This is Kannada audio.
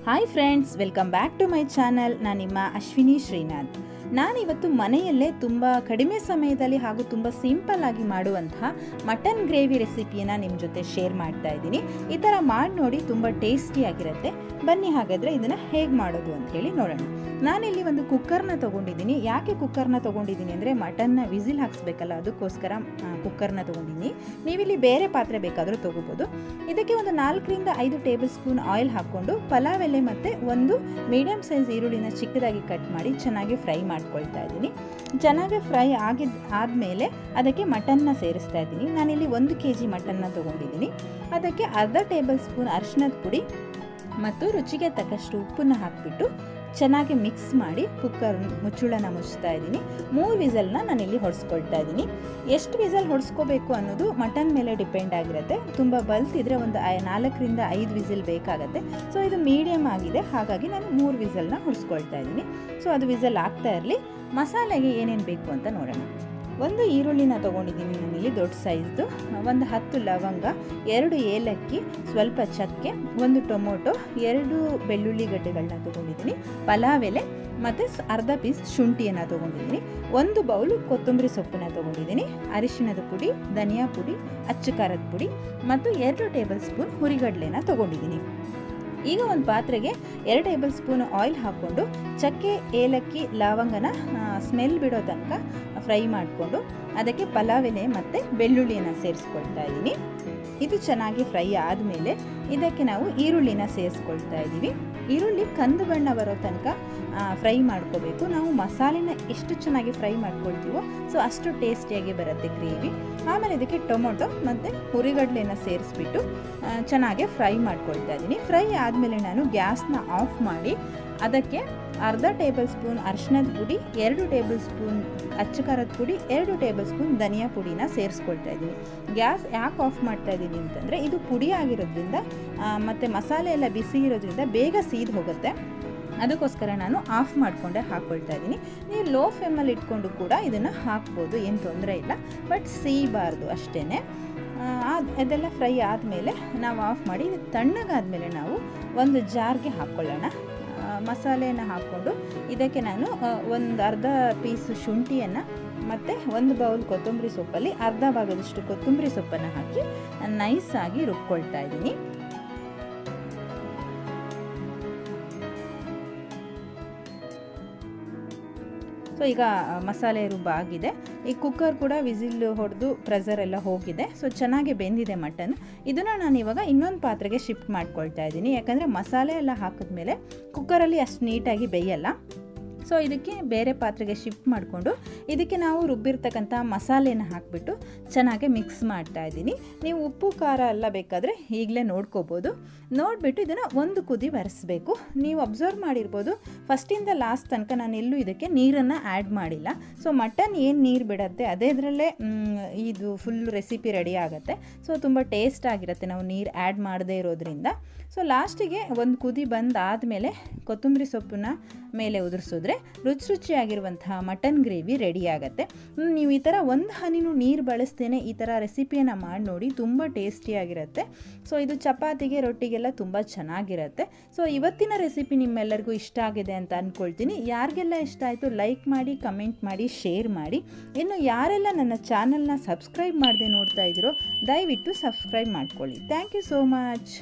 Hi friends, welcome back to my channel. ನಾನು ನಿಮ್ಮ ಅಶ್ವಿನಿ ಶ್ರೀನಾಥ್. ನಾನಿವತ್ತು ಮನೆಯಲ್ಲೇ ತುಂಬ ಕಡಿಮೆ ಸಮಯದಲ್ಲಿ ಹಾಗೂ ತುಂಬ ಸಿಂಪಲ್ ಆಗಿ ಮಾಡುವಂತಹ ಮಟನ್ ಗ್ರೇವಿ ರೆಸಿಪಿಯನ್ನು ನಿಮ್ಮ ಜೊತೆ ಶೇರ್ ಮಾಡ್ತಾ ಇದ್ದೀನಿ. ಈ ಥರ ಮಾಡಿ ನೋಡಿ, ತುಂಬ ಟೇಸ್ಟಿಯಾಗಿರುತ್ತೆ. ಬನ್ನಿ ಹಾಗಾದರೆ ಇದನ್ನು ಹೇಗೆ ಮಾಡೋದು ಅಂತ ಹೇಳಿ ನೋಡೋಣ. ನಾನಿಲ್ಲಿ ಒಂದು ಕುಕ್ಕರ್ನ ತೊಗೊಂಡಿದ್ದೀನಿ. ಯಾಕೆ ಕುಕ್ಕರ್ನ ತೊಗೊಂಡಿದ್ದೀನಿ ಅಂದರೆ ಮಟನ್ನ ವಿಸಿಲ್ ಹಾಕಿಸ್ಬೇಕಲ್ಲ, ಅದಕ್ಕೋಸ್ಕರ ಕುಕ್ಕರ್ನ ತೊಗೊಂಡಿದ್ದೀನಿ. ನೀವಿಲ್ಲಿ ಬೇರೆ ಪಾತ್ರೆ ಬೇಕಾದರೂ ತೊಗೋಬೋದು. ಇದಕ್ಕೆ ಒಂದು 4ರಿಂದ 5 ಟೇಬಲ್ ಸ್ಪೂನ್ ಆಯಿಲ್ ಹಾಕ್ಕೊಂಡು ಪಲಾವ್ ಎಲೆ ಮತ್ತು ಒಂದು ಮೀಡಿಯಮ್ ಸೈಜ್ ಈರುಳ್ಳಿನ ಚಿಕ್ಕದಾಗಿ ಕಟ್ ಮಾಡಿ ಚೆನ್ನಾಗಿ ಫ್ರೈ ಮಾಡ್ಕೊಳ್ತಾ ಇದ್ದೀನಿ. ಚೆನ್ನಾಗಿ ಫ್ರೈ ಆದಮೇಲೆ ಅದಕ್ಕೆ ಮಟನ್ನ ಸೇರಿಸ್ತಾ ಇದ್ದೀನಿ. ನಾನಿಲ್ಲಿ 1 kg ಮಟನ್ನ ತೊಗೊಂಡಿದ್ದೀನಿ. ಅದಕ್ಕೆ ಅರ್ಧ ಟೇಬಲ್ ಸ್ಪೂನ್ ಅರಿಶಿಣದ ಪುಡಿ ಮತ್ತು ರುಚಿಗೆ ತಕ್ಕಷ್ಟು ಉಪ್ಪನ್ನು ಹಾಕಿಬಿಟ್ಟು ಚೆನ್ನಾಗಿ ಮಿಕ್ಸ್ ಮಾಡಿ ಕುಕ್ಕರ್ ಮುಚ್ಚಳನ ಮುಚ್ತಾ ಇದ್ದೀನಿ. 3 ವಿಸಲ್ನ ನಾನಿಲ್ಲಿ ಹೊಡೆಸ್ಕೊಳ್ತಾ ಇದ್ದೀನಿ. ಎಷ್ಟು ವಿಸಲ್ ಹೊಡೆಸ್ಕೋಬೇಕು ಅನ್ನೋದು ಮಟನ್ ಮೇಲೆ ಡಿಪೆಂಡ್ ಆಗಿರುತ್ತೆ. ತುಂಬ ಬಲ್ತಿದ್ರೆ ಒಂದು 4ರಿಂದ 5 ವಿಸಿಲ್ ಬೇಕಾಗತ್ತೆ. ಸೊ ಇದು ಮೀಡಿಯಮ್ ಆಗಿದೆ, ಹಾಗಾಗಿ ನಾನು 3 ವಿಸಲ್ನ ಹೊಡೆಸ್ಕೊಳ್ತಾ ಇದ್ದೀನಿ. ಸೊ ಅದು ವಿಸಲ್ ಆಗ್ತಾ ಇರಲಿ. ಮಸಾಲೆಗೆ ಏನೇನು ಬೇಕು ಅಂತ ನೋಡೋಣ. ಒಂದು ಈರುಳ್ಳಿನ ತೊಗೊಂಡಿದ್ದೀನಿ ನಾನಿಲ್ಲಿ ದೊಡ್ಡ ಸೈಜ್ದು, ಒಂದು 10 ಲವಂಗ, 2 ಏಲಕ್ಕಿ, ಸ್ವಲ್ಪ ಚಕ್ಕೆ, 1 ಟೊಮೊಟೊ, 2 ಬೆಳ್ಳುಳ್ಳಿ ಗಡ್ಡೆಗಳನ್ನ ತೊಗೊಂಡಿದ್ದೀನಿ, ಪಲಾವ್ ಎಲೆ ಮತ್ತು ಅರ್ಧ ಪೀಸ್ ಶುಂಠಿಯನ್ನು ತೊಗೊಂಡಿದ್ದೀನಿ, 1 ಬೌಲ್ ಕೊತ್ತಂಬರಿ ಸೊಪ್ಪನ್ನು ತೊಗೊಂಡಿದ್ದೀನಿ, ಅರಿಶಿಣದ ಪುಡಿ, ಧನಿಯಾ ಪುಡಿ, ಅಚ್ಚ ಖಾರದ ಪುಡಿ ಮತ್ತು 2 ಟೇಬಲ್ ಸ್ಪೂನ್ ಹುರಿಗಡಲೆನ ತೊಗೊಂಡಿದ್ದೀನಿ. ಈಗ ಒಂದು ಪಾತ್ರೆಗೆ 2 ಟೇಬಲ್ ಸ್ಪೂನ್ ಆಯಿಲ್ ಹಾಕ್ಕೊಂಡು ಚಕ್ಕೆ, ಏಲಕ್ಕಿ, ಲವಂಗನ ಸ್ಮೆಲ್ ಬಿಡೋ ತನಕ ಫ್ರೈ ಮಾಡಿಕೊಂಡು ಅದಕ್ಕೆ ಪಲಾವ್ ಎಲೆ ಮತ್ತು ಬೆಳ್ಳುಳ್ಳಿಯನ್ನು ಸೇರಿಸ್ಕೊಳ್ತಾ ಇದ್ದೀನಿ. ಇದು ಚೆನ್ನಾಗಿ ಫ್ರೈ ಆದಮೇಲೆ ಇದಕ್ಕೆ ನಾವು ಈರುಳ್ಳಿನ ಸೇರಿಸ್ಕೊಳ್ತಾ ಇದ್ದೀವಿ. ಈರುಳ್ಳಿ ಕಂದು ಬಣ್ಣ ಬರೋ ತನಕ ಫ್ರೈ ಮಾಡ್ಕೋಬೇಕು. ನಾವು ಮಸಾಲೆನ ಎಷ್ಟು ಚೆನ್ನಾಗಿ ಫ್ರೈ ಮಾಡ್ಕೊಳ್ತೀವೋ ಸೊ ಅಷ್ಟು ಟೇಸ್ಟಿಯಾಗಿ ಬರುತ್ತೆ ಗ್ರೇವಿ. ಆಮೇಲೆ ಇದಕ್ಕೆ ಟೊಮೊಟೊ ಮತ್ತು ಹುರಿಗಡಲೆನ ಸೇರಿಸ್ಬಿಟ್ಟು ಚೆನ್ನಾಗಿ ಫ್ರೈ ಮಾಡ್ಕೊಳ್ತಾ ಇದ್ದೀನಿ. ಫ್ರೈ ಆದಮೇಲೆ ನಾನು ಗ್ಯಾಸ್ನ ಆಫ್ ಮಾಡಿ ಅದಕ್ಕೆ ಅರ್ಧ ಟೇಬಲ್ ಸ್ಪೂನ್ ಅರಿಶಿಣದ ಪುಡಿ, 2 ಟೇಬಲ್ ಸ್ಪೂನ್ ಅಚ್ಚ ಖಾರದ ಪುಡಿ, 2 ಟೇಬಲ್ ಸ್ಪೂನ್ ಧನಿಯಾ ಪುಡಿನ ಸೇರಿಸ್ಕೊಳ್ತಾ ಇದ್ದೀನಿ. ಗ್ಯಾಸ್ ಯಾಕೆ ಆಫ್ ಮಾಡ್ತಾ ಇದ್ದೀನಿ ಅಂತಂದರೆ ಇದು ಪುಡಿ ಆಗಿರೋದ್ರಿಂದ ಮತ್ತು ಮಸಾಲೆ ಎಲ್ಲ ಬಿಸಿ ಇರೋದ್ರಿಂದ ಬೇಗ ಸೀದು ಹೋಗುತ್ತೆ. ಅದಕ್ಕೋಸ್ಕರ ನಾನು ಆಫ್ ಮಾಡಿಕೊಂಡೆ ಹಾಕ್ಕೊಳ್ತಾ ಇದ್ದೀನಿ. ನೀವು ಲೋ ಫ್ಲೇಮಲ್ಲಿ ಇಟ್ಕೊಂಡು ಕೂಡ ಇದನ್ನು ಹಾಕ್ಬೋದು, ಏನು ತೊಂದರೆ ಇಲ್ಲ. ಬಟ್ ಸೀಬಾರ್ದು ಅಷ್ಟೇ. ಅದೆಲ್ಲ ಫ್ರೈ ಆದಮೇಲೆ ನಾವು ಆಫ್ ಮಾಡಿ ತಣ್ಣಗಾದಮೇಲೆ ನಾವು ಒಂದು ಜಾರ್ಗೆ ಹಾಕ್ಕೊಳ್ಳೋಣ. ಮಸಾಲೆಯನ್ನು ಹಾಕ್ಕೊಂಡು ಇದಕ್ಕೆ ನಾನು ಒಂದು ಅರ್ಧ ಪೀಸು ಶುಂಠಿಯನ್ನು ಮತ್ತು 1 ಬೌಲ್ ಕೊತ್ತಂಬರಿ ಸೊಪ್ಪಲ್ಲಿ ಅರ್ಧ ಭಾಗದಷ್ಟು ಕೊತ್ತಂಬರಿ ಸೊಪ್ಪನ್ನು ಹಾಕಿ ನೈಸಾಗಿ ರುಬ್ಕೊಳ್ತಾ ಇದ್ದೀನಿ. ಸೊ ಈಗ ಮಸಾಲೆ ರುಬ್ಬಾಗಿದೆ. ಈ ಕುಕ್ಕರ್ ಕೂಡ ವಿಸಿಲ್ ಹೊಡೆದು ಪ್ರೆಷರ್ ಎಲ್ಲ ಹೋಗಿದೆ. ಸೊ ಚೆನ್ನಾಗಿ ಬೆಂದಿದೆ ಮಟನ್. ಇದನ್ನು ನಾನು ಇವಾಗ ಇನ್ನೊಂದು ಪಾತ್ರೆಗೆ ಶಿಫ್ಟ್ ಮಾಡ್ಕೊಳ್ತಾ ಇದ್ದೀನಿ. ಯಾಕಂದರೆ ಮಸಾಲೆ ಎಲ್ಲ ಹಾಕಿದ್ಮೇಲೆ ಕುಕ್ಕರಲ್ಲಿ ಅಷ್ಟು ನೀಟಾಗಿ ಬೇಯಲ್ಲ. ಸೊ ಇದಕ್ಕೆ ಬೇರೆ ಪಾತ್ರೆಗೆ ಶಿಫ್ಟ್ ಮಾಡಿಕೊಂಡು ಇದಕ್ಕೆ ನಾವು ರುಬ್ಬಿರ್ತಕ್ಕಂಥ ಮಸಾಲೆನ ಹಾಕಿಬಿಟ್ಟು ಚೆನ್ನಾಗಿ ಮಿಕ್ಸ್ ಮಾಡ್ತಾ ಇದ್ದೀನಿ. ನೀವು ಉಪ್ಪು ಖಾರ ಎಲ್ಲ ಬೇಕಾದರೆ ಈಗಲೇ ನೋಡ್ಕೋಬೋದು. ನೋಡಿಬಿಟ್ಟು ಇದನ್ನು ಒಂದು ಕುದಿ ಬರೆಸಬೇಕು. ನೀವು ಅಬ್ಸರ್ವ್ ಮಾಡಿರ್ಬೋದು, ಫಸ್ಟಿಂದ ಲಾಸ್ಟ್ ತನಕ ನಾನು ಎಲ್ಲೂ ಇದಕ್ಕೆ ನೀರನ್ನು ಆ್ಯಡ್ ಮಾಡಿಲ್ಲ. ಸೊ ಮಟನ್ ಏನು ನೀರು ಬಿಡುತ್ತೆ ಅದೇ ಇದರಲ್ಲೇ ಇದು ಫುಲ್ ರೆಸಿಪಿ ರೆಡಿ ಆಗುತ್ತೆ. ಸೊ ತುಂಬ ಟೇಸ್ಟ್ ಆಗಿರುತ್ತೆ ನಾವು ನೀರು ಆ್ಯಡ್ ಮಾಡದೇ ಇರೋದ್ರಿಂದ. ಸೊ ಲಾಸ್ಟಿಗೆ ಒಂದು ಕುದಿ ಬಂದಾದಮೇಲೆ ಕೊತ್ತಂಬರಿ ಸೊಪ್ಪನ್ನ ಮೇಲೆ ಉದುರಿಸಿದ್ರೆ ರುಚಿಯಾಗಿರುವಂತಹ ಮಟನ್ ಗ್ರೇವಿ ರೆಡಿ ಆಗುತ್ತೆ. ನೀವು ಈ ಥರ ಒಂದು ಹನಿನೂ ನೀರು ಬಳಸ್ತೇನೆ ಈ ಥರ ರೆಸಿಪಿಯನ್ನು ಮಾಡಿ ನೋಡಿ, ತುಂಬ ಟೇಸ್ಟಿಯಾಗಿರುತ್ತೆ. ಸೊ ಇದು ಚಪಾತಿಗೆ, ರೊಟ್ಟಿಗೆಲ್ಲ ತುಂಬ ಚೆನ್ನಾಗಿರುತ್ತೆ. ಸೊ ಇವತ್ತಿನ ರೆಸಿಪಿ ನಿಮ್ಮೆಲ್ಲರಿಗೂ ಇಷ್ಟ ಆಗಿದೆ ಅಂತ ಅಂದ್ಕೊಳ್ತೀನಿ. ಯಾರಿಗೆಲ್ಲ ಇಷ್ಟ ಆಯಿತು ಲೈಕ್ ಮಾಡಿ, ಕಮೆಂಟ್ ಮಾಡಿ, ಶೇರ್ ಮಾಡಿ. ಇನ್ನು ಯಾರೆಲ್ಲ ನನ್ನ ಚಾನಲ್ನ ಸಬ್ಸ್ಕ್ರೈಬ್ ಮಾಡದೆ ನೋಡ್ತಾ ಇದ್ದೀರೋ ದಯವಿಟ್ಟು ಸಬ್ಸ್ಕ್ರೈಬ್ ಮಾಡ್ಕೊಳ್ಳಿ. Thank you so much.